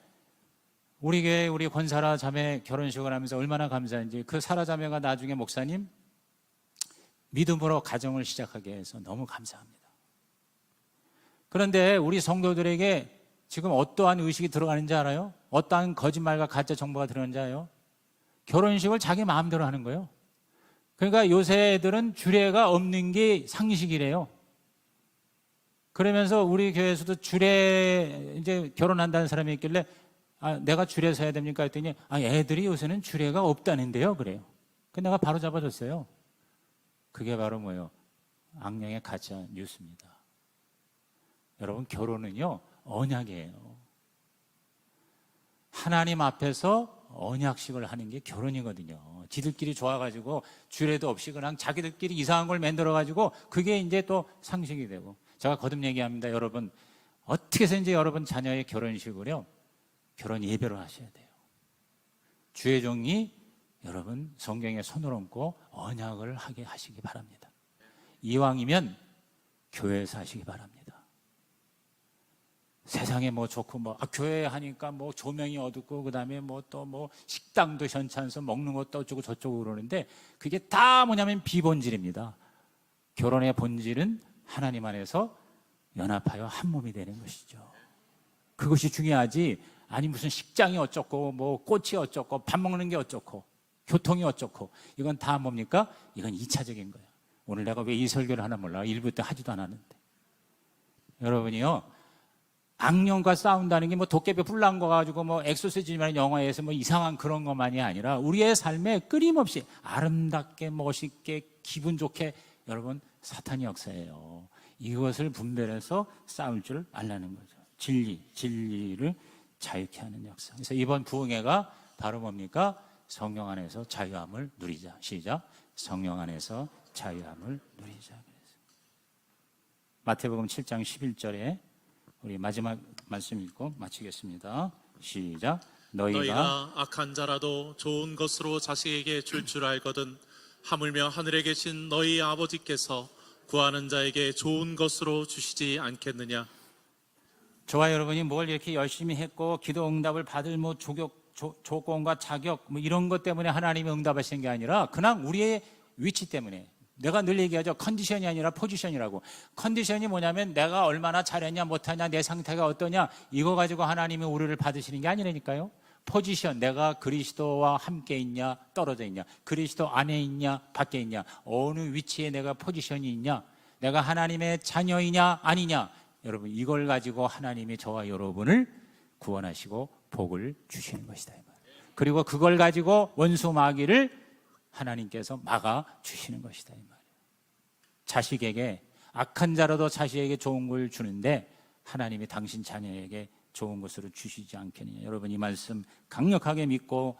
우리 교회 우리 권사라 자매 결혼식을 하면서 얼마나 감사한지, 그 사라 자매가 나중에 목사님 믿음으로 가정을 시작하게 해서 너무 감사합니다. 그런데 우리 성도들에게 지금 어떠한 의식이 들어가는지 알아요? 어떠한 거짓말과 가짜 정보가 들어가는지 알아요? 결혼식을 자기 마음대로 하는 거예요. 그러니까 요새 애들은 주례가 없는 게 상식이래요. 그러면서 우리 교회에서도 주례 이제 결혼한다는 사람이 있길래 내가 주례 서야 됩니까? 했더니 애들이 요새는 주례가 없다는데요. 그래요. 그 내가 바로 잡아줬어요. 그게 바로 뭐예요? 악령의 가짜 뉴스입니다. 여러분, 결혼은요, 언약이에요. 하나님 앞에서 언약식을 하는 게 결혼이거든요. 지들끼리 좋아가지고 주례도 없이 그냥 자기들끼리 이상한 걸 만들어가지고 그게 이제 또 상식이 되고. 제가 거듭 얘기합니다. 여러분, 어떻게 해서든지 여러분 자녀의 결혼식을요, 결혼 예배로 하셔야 돼요. 주의 종이 여러분 성경에 손을 얹고 언약을 하게 하시기 바랍니다. 이왕이면 교회에서 하시기 바랍니다. 세상에 뭐 좋고 교회 하니까 뭐 조명이 어둡고 그다음에 뭐 또 뭐 식당도 현찮아서 먹는 것도 어쩌고 저쩌고 그러는데 그게 다 뭐냐면 비본질입니다. 결혼의 본질은 하나님 안에서 연합하여 한 몸이 되는 것이죠. 그것이 중요하지. 아니 무슨 식장이 어쩌고 뭐 꽃이 어쩌고 밥 먹는 게 어쩌고 교통이 어쩌고 이건 다 뭡니까? 이건 2차적인 거예요. 오늘 내가 왜 이 설교를 하나 몰라. 1부 때 하지도 않았는데. 여러분이요, 악령과 싸운다는 게 뭐 도깨비 불난 거 가지고 뭐 엑소시즘이라는 영화에서 뭐 이상한 그런 것만이 아니라 우리의 삶에 끊임없이 아름답게 멋있게 기분 좋게 여러분 사탄이 역사예요. 이것을 분별해서 싸울 줄 알라는 거죠. 진리를 자유케 하는 역사. 그래서 이번 부흥회가 바로 뭡니까? 성령 안에서 자유함을 누리자. 시작. 성령 안에서 자유함을 누리자. 마태복음 7장 11절에 우리 마지막 말씀 읽고 마치겠습니다. 시작. 너희가 악한 자라도 좋은 것으로 자식에게 줄 알거든 하물며 하늘에 계신 너희 아버지께서 구하는 자에게 좋은 것으로 주시지 않겠느냐. 저와 여러분이 뭘 이렇게 열심히 했고 기도 응답을 받을 뭐 조건과 자격 뭐 이런 것 때문에 하나님이 응답하신 게 아니라 그냥 우리의 위치 때문에. 내가 늘 얘기하죠. 컨디션이 아니라 포지션이라고. 컨디션이 뭐냐면 내가 얼마나 잘했냐 못하냐 내 상태가 어떠냐 이거 가지고 하나님이 우리를 받으시는 게 아니라니까요. 포지션, 내가 그리스도와 함께 있냐 떨어져 있냐, 그리스도 안에 있냐 밖에 있냐, 어느 위치에 내가 포지션이 있냐, 내가 하나님의 자녀이냐 아니냐. 여러분, 이걸 가지고 하나님이 저와 여러분을 구원하시고 복을 주시는 것이다. 그리고 그걸 가지고 원수 마귀를 하나님께서 막아 주시는 것이다 이 말이에요. 자식에게, 악한 자라도 자식에게 좋은 걸 주는데 하나님이 당신 자녀에게 좋은 것으로 주시지 않겠느냐. 여러분, 이 말씀 강력하게 믿고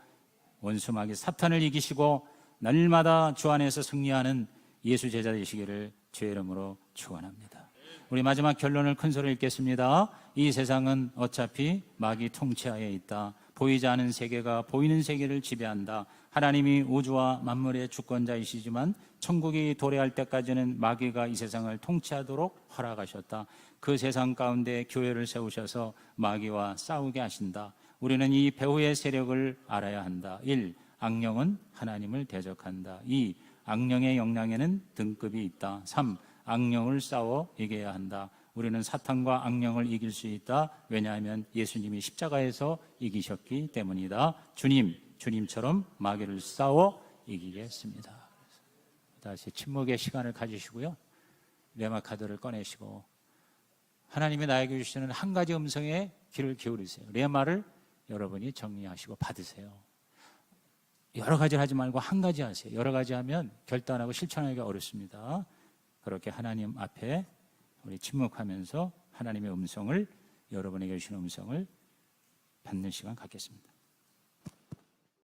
원수 마귀 사탄을 이기시고 날마다 주 안에서 승리하는 예수 제자 되시기를 주의 이름으로 축원합니다. 우리 마지막 결론을 큰 소리로 읽겠습니다. 이 세상은 어차피 마귀 통치하에 있다. 보이지 않은 세계가 보이는 세계를 지배한다. 하나님이 우주와 만물의 주권자이시지만 천국이 도래할 때까지는 마귀가 이 세상을 통치하도록 허락하셨다. 그 세상 가운데 교회를 세우셔서 마귀와 싸우게 하신다. 우리는 이 배후의 세력을 알아야 한다. 1. 악령은 하나님을 대적한다. 2. 악령의 역량에는 등급이 있다. 3. 악령을 싸워 이겨야 한다. 우리는 사탄과 악령을 이길 수 있다. 왜냐하면 예수님이 십자가에서 이기셨기 때문이다. 주님처럼 마귀를 싸워 이기겠습니다. 다시 침묵의 시간을 가지시고요. 레마 카드를 꺼내시고 하나님이 나에게 주시는 한 가지 음성에 귀를 기울이세요. 레마를 여러분이 정리하시고 받으세요. 여러 가지를 하지 말고 한 가지 하세요. 여러 가지 하면 결단하고 실천하기가 어렵습니다. 그렇게 하나님 앞에 우리 침묵하면서 하나님의 음성을, 여러분에게 주시는 음성을 받는 시간 갖겠습니다.